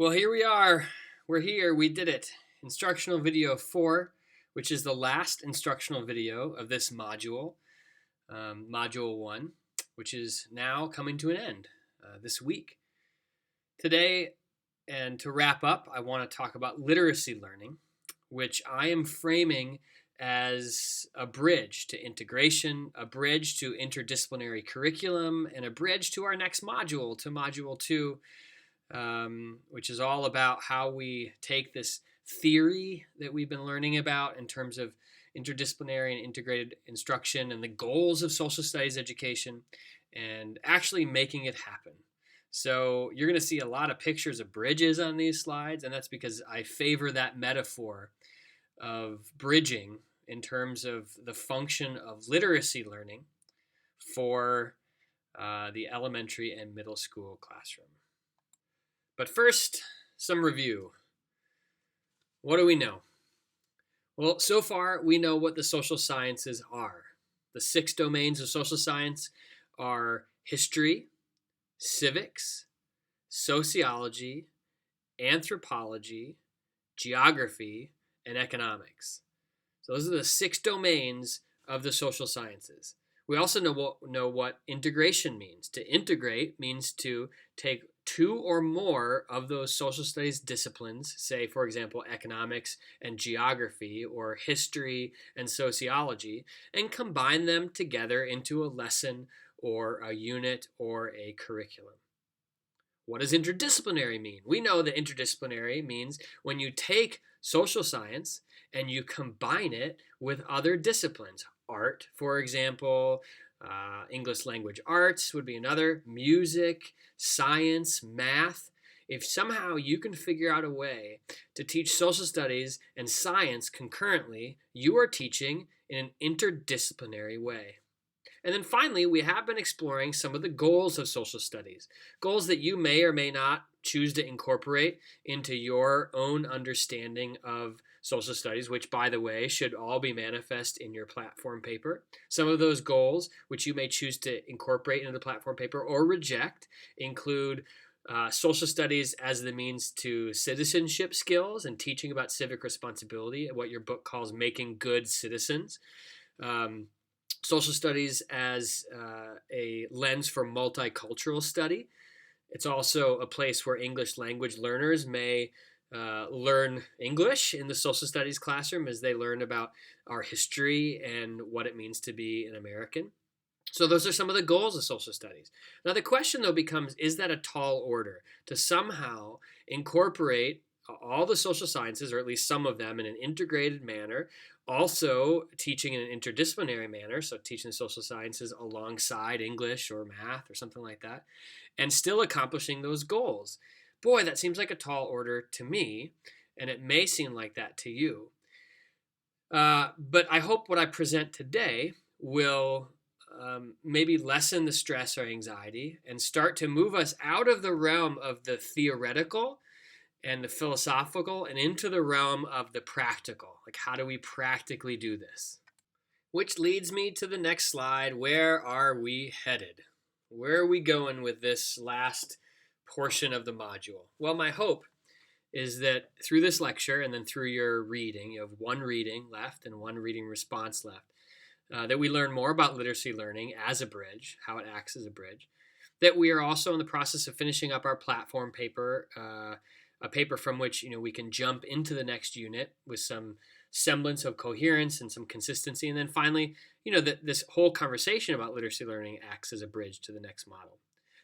Well, here we are. We're here. We did it. Instructional video 4, which is the last instructional video of this module, module 1, which is now coming to an end this week. Today, and to wrap up, I want to talk about literacy learning, which I am framing as a bridge to integration, a bridge to interdisciplinary curriculum, and a bridge to our next module, to module 2, which is all about how we take this theory that we've been learning about in terms of interdisciplinary and integrated instruction and the goals of social studies education and actually making it happen. So you're going to see a lot of pictures of bridges on these slides, and that's because I favor that metaphor of bridging in terms of the function of literacy learning for the elementary and middle school classroom. But first, some review. What do we know? Well, so far we know what the social sciences are. The 6 domains of social science are history, civics, sociology, anthropology, geography, and economics. So those are the 6 domains of the social sciences. We also know what integration means. To integrate means to take 2 or more of those social studies disciplines, say, for example, economics and geography, or history and sociology, and combine them together into a lesson or a unit or a curriculum. What does interdisciplinary mean? We know that interdisciplinary means when you take social science and you combine it with other disciplines. Art, for example, English language arts would be another, music, science, math. If somehow you can figure out a way to teach social studies and science concurrently, you are teaching in an interdisciplinary way. And then finally, we have been exploring some of the goals of social studies, goals that you may or may not choose to incorporate into your own understanding of social studies, which, by the way, should all be manifest in your platform paper. Some of those goals, which you may choose to incorporate into the platform paper or reject, include social studies as the means to citizenship skills and teaching about civic responsibility, what your book calls making good citizens. Social studies as a lens for multicultural study. It's also a place where English language learners may learn English in the social studies classroom as they learn about our history and what it means to be an American. So those are some of the goals of social studies. Now the question though becomes, is that a tall order to somehow incorporate all the social sciences, or at least some of them, in an integrated manner, also teaching in an interdisciplinary manner, so teaching the social sciences alongside English or math or something like that, and still accomplishing those goals? Boy, that seems like a tall order to me, and it may seem like that to you. But I hope what I present today will maybe lessen the stress or anxiety and start to move us out of the realm of the theoretical and the philosophical and into the realm of the practical. Like, how do we practically do this? Which leads me to the next slide. Where are we headed? Where are we going with this last portion of the module? Well, my hope is that through this lecture and then through your reading, you have 1 reading left and 1 reading response left, that we learn more about literacy learning as a bridge, how it acts as a bridge, that we are also in the process of finishing up our platform paper, a paper from which we can jump into the next unit with some semblance of coherence and some consistency. And then finally, that this whole conversation about literacy learning acts as a bridge to the next model.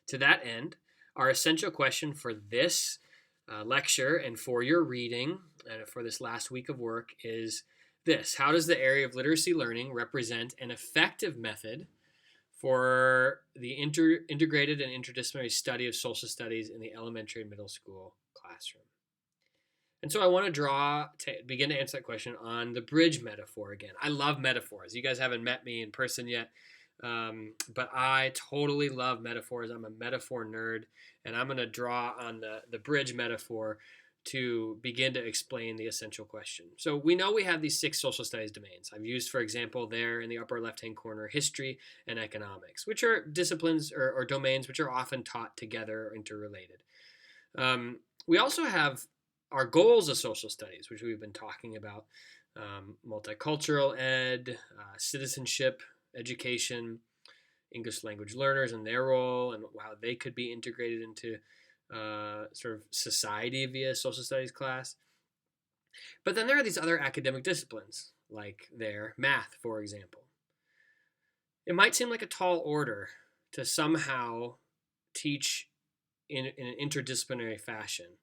To that end, our essential question for this lecture and for your reading and for this last week of work is this: how does the area of literacy learning represent an effective method for the integrated and interdisciplinary study of social studies in the elementary and middle school classroom? And so I want to begin to answer that question on the bridge metaphor again. I love metaphors. You guys haven't met me in person yet, but I totally love metaphors. I'm a metaphor nerd, and I'm going to draw on the bridge metaphor to begin to explain the essential question. So we know we have these 6 social studies domains. I've used, for example, there in the upper left-hand corner, history and economics, which are disciplines or domains which are often taught together or interrelated. We also have our goals of social studies, which we've been talking about, multicultural ed, citizenship, education, English language learners and their role and how they could be integrated into sort of society via social studies class. But then there are these other academic disciplines, like math, for example. It might seem like a tall order to somehow teach in an interdisciplinary fashion,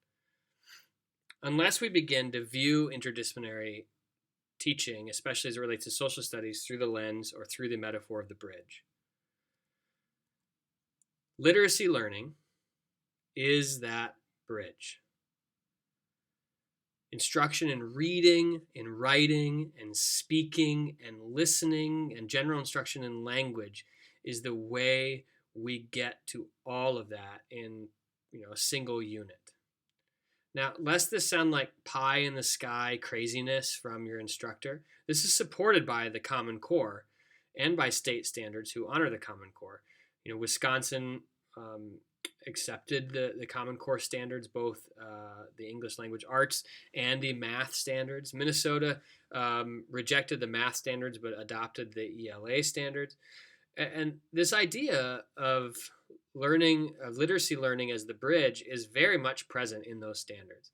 unless we begin to view interdisciplinary teaching, especially as it relates to social studies, through the lens or through the metaphor of the bridge. Literacy learning is that bridge. Instruction in reading, in writing, and speaking, and listening, and general instruction in language is the way we get to all of that in a single unit. Now, lest this sound like pie in the sky craziness from your instructor, this is supported by the Common Core and by state standards who honor the Common Core. Wisconsin accepted the Common Core standards, both the English language arts and the math standards. Minnesota rejected the math standards but adopted the ELA standards. And this idea of literacy learning as the bridge is very much present in those standards.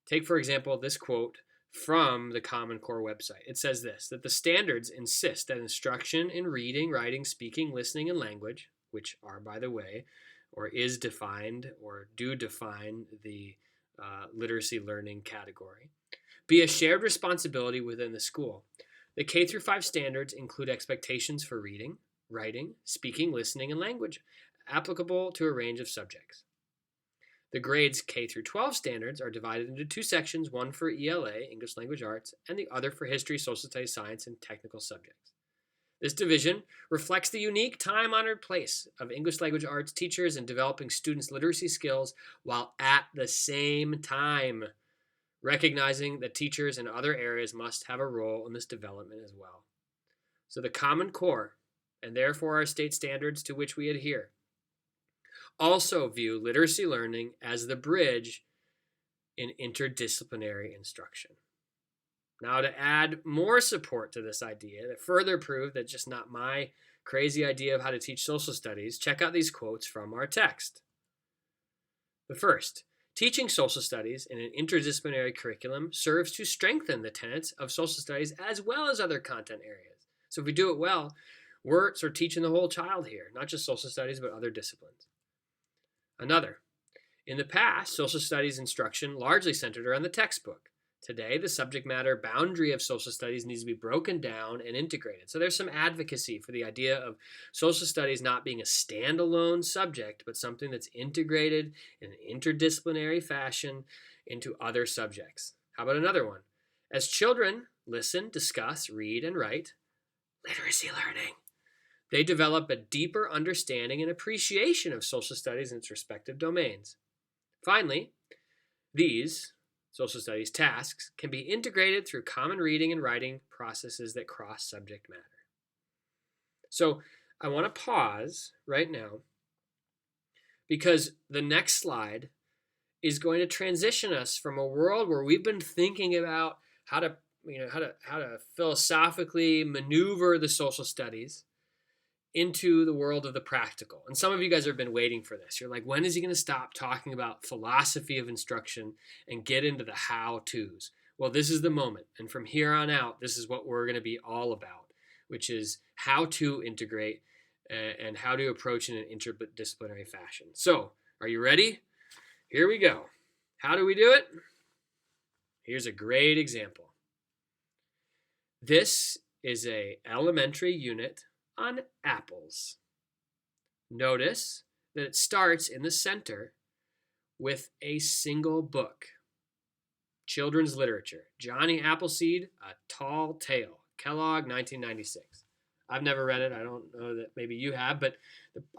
Take, for example, this quote from the Common Core website. It says this, that the standards insist that instruction in reading, writing, speaking, listening, and language, which are, by the way, or is defined or do define the literacy learning category, be a shared responsibility within the school. The K through 5 standards include expectations for reading, writing, speaking, listening, and language, applicable to a range of subjects. The grades K through 12 standards are divided into two sections, one for ELA, English Language Arts, and the other for history, social studies, science, and technical subjects. This division reflects the unique time-honored place of English language arts teachers in developing students' literacy skills while at the same time recognizing that teachers in other areas must have a role in this development as well. So the Common Core, and therefore our state standards to which we adhere, also view literacy learning as the bridge in interdisciplinary instruction. Now, to add more support to this idea, to further prove that just not my crazy idea of how to teach social studies, check out these quotes from our text. The first, teaching social studies in an interdisciplinary curriculum serves to strengthen the tenets of social studies as well as other content areas. So if we do it well, we're sort of teaching the whole child here, not just social studies, but other disciplines. Another, in the past, social studies instruction largely centered around the textbook. Today, the subject matter boundary of social studies needs to be broken down and integrated. So there's some advocacy for the idea of social studies not being a standalone subject, but something that's integrated in an interdisciplinary fashion into other subjects. How about another one? As children listen, discuss, read, and write, literacy learning, they develop a deeper understanding and appreciation of social studies in its respective domains. Finally, these social studies tasks can be integrated through common reading and writing processes that cross subject matter. So I want to pause right now because the next slide is going to transition us from a world where we've been thinking about how to philosophically maneuver the social studies into the world of the practical. And some of you guys have been waiting for this. You're like, when is he going to stop talking about philosophy of instruction and get into the how-tos? Well, this is the moment. And from here on out, this is what we're going to be all about, which is how to integrate and how to approach in an interdisciplinary fashion. So, are you ready? Here we go. How do we do it? Here's a great example. This is an elementary unit on apples. Notice that it starts in the center with a single book. Children's literature. Johnny Appleseed, A Tall Tale. Kellogg, 1996. I've never read it. I don't know that maybe you have, but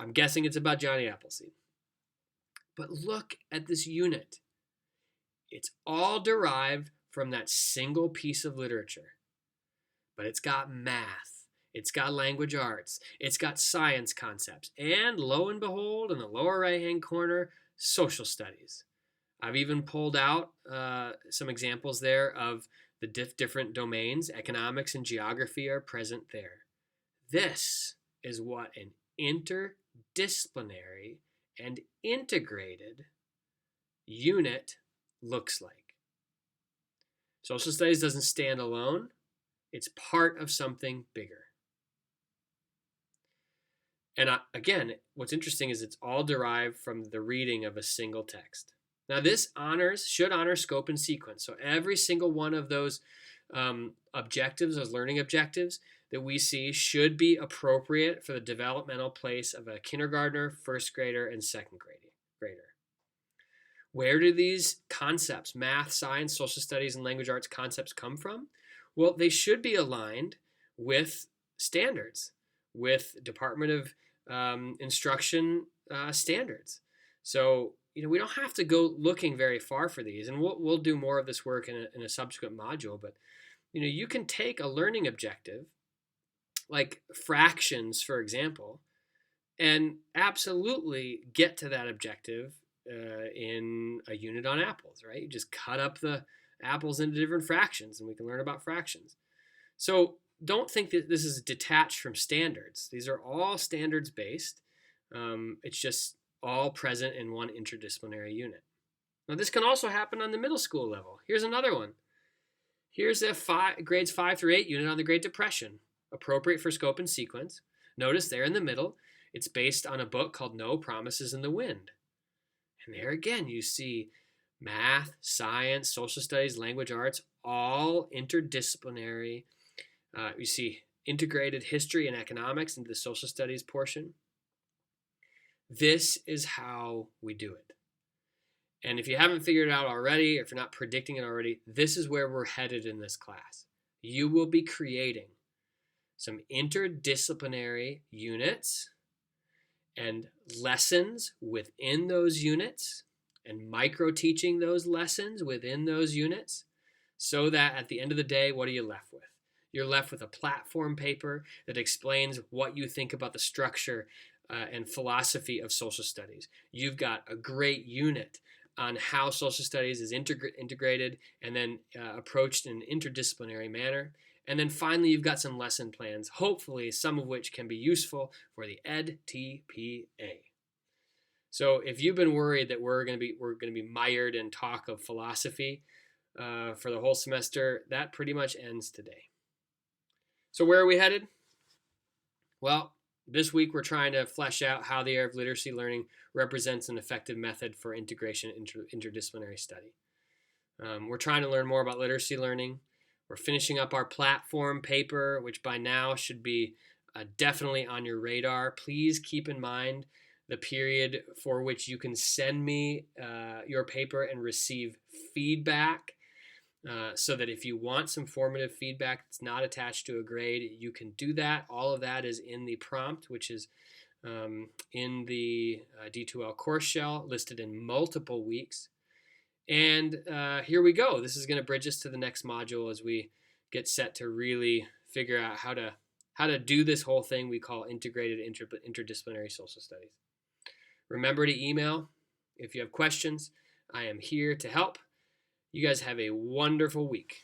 I'm guessing it's about Johnny Appleseed. But look at this unit. It's all derived from that single piece of literature. But it's got math. It's got language arts. It's got science concepts. And lo and behold, in the lower right-hand corner, social studies. I've even pulled out some examples there of the different domains. Economics and geography are present there. This is what an interdisciplinary and integrated unit looks like. Social studies doesn't stand alone. It's part of something bigger. And again, what's interesting is it's all derived from the reading of a single text. Now, this should honor scope and sequence. So every single one of those objectives, those learning objectives that we see, should be appropriate for the developmental place of a kindergartner, first grader, and second grader. Where do these concepts, math, science, social studies, and language arts concepts come from? Well, they should be aligned with standards, with Department of Instruction standards. So, we don't have to go looking very far for these, and we'll do more of this work in a subsequent module. But, you can take a learning objective, like fractions, for example, and absolutely get to that objective in a unit on apples, right? You just cut up the apples into different fractions, and we can learn about fractions. So don't think that this is detached from standards. These are all standards-based. It's just all present in one interdisciplinary unit. Now, this can also happen on the middle school level. Here's another one. Here's a grades 5 through 8 unit on the Great Depression, appropriate for scope and sequence. Notice there in the middle, it's based on a book called No Promises in the Wind. And there again, you see math, science, social studies, language arts, all interdisciplinary. You see integrated history and economics into the social studies portion. This is how we do it. And if you haven't figured it out already, if you're not predicting it already, this is where we're headed in this class. You will be creating some interdisciplinary units and lessons within those units, and micro-teaching those lessons within those units, so that at the end of the day, what are you left with? You're left with a platform paper that explains what you think about the structure and philosophy of social studies. You've got a great unit on how social studies is integrated and then approached in an interdisciplinary manner. And then finally, you've got some lesson plans, hopefully some of which can be useful for the EdTPA. So if you've been worried that we're going to be mired in talk of philosophy for the whole semester, that pretty much ends today. So where are we headed? Well, this week we're trying to flesh out how the area of literacy learning represents an effective method for integration interdisciplinary study. We're trying to learn more about literacy learning. We're finishing up our platform paper, which by now should be definitely on your radar. Please keep in mind the period for which you can send me your paper and receive feedback, so that if you want some formative feedback that's not attached to a grade, you can do that. All of that is in the prompt, which is in the D2L course shell, listed in multiple weeks. And here we go. This is going to bridge us to the next module as we get set to really figure out how to do this whole thing we call integrated interdisciplinary social studies. Remember to email if you have questions. I am here to help. You guys have a wonderful week.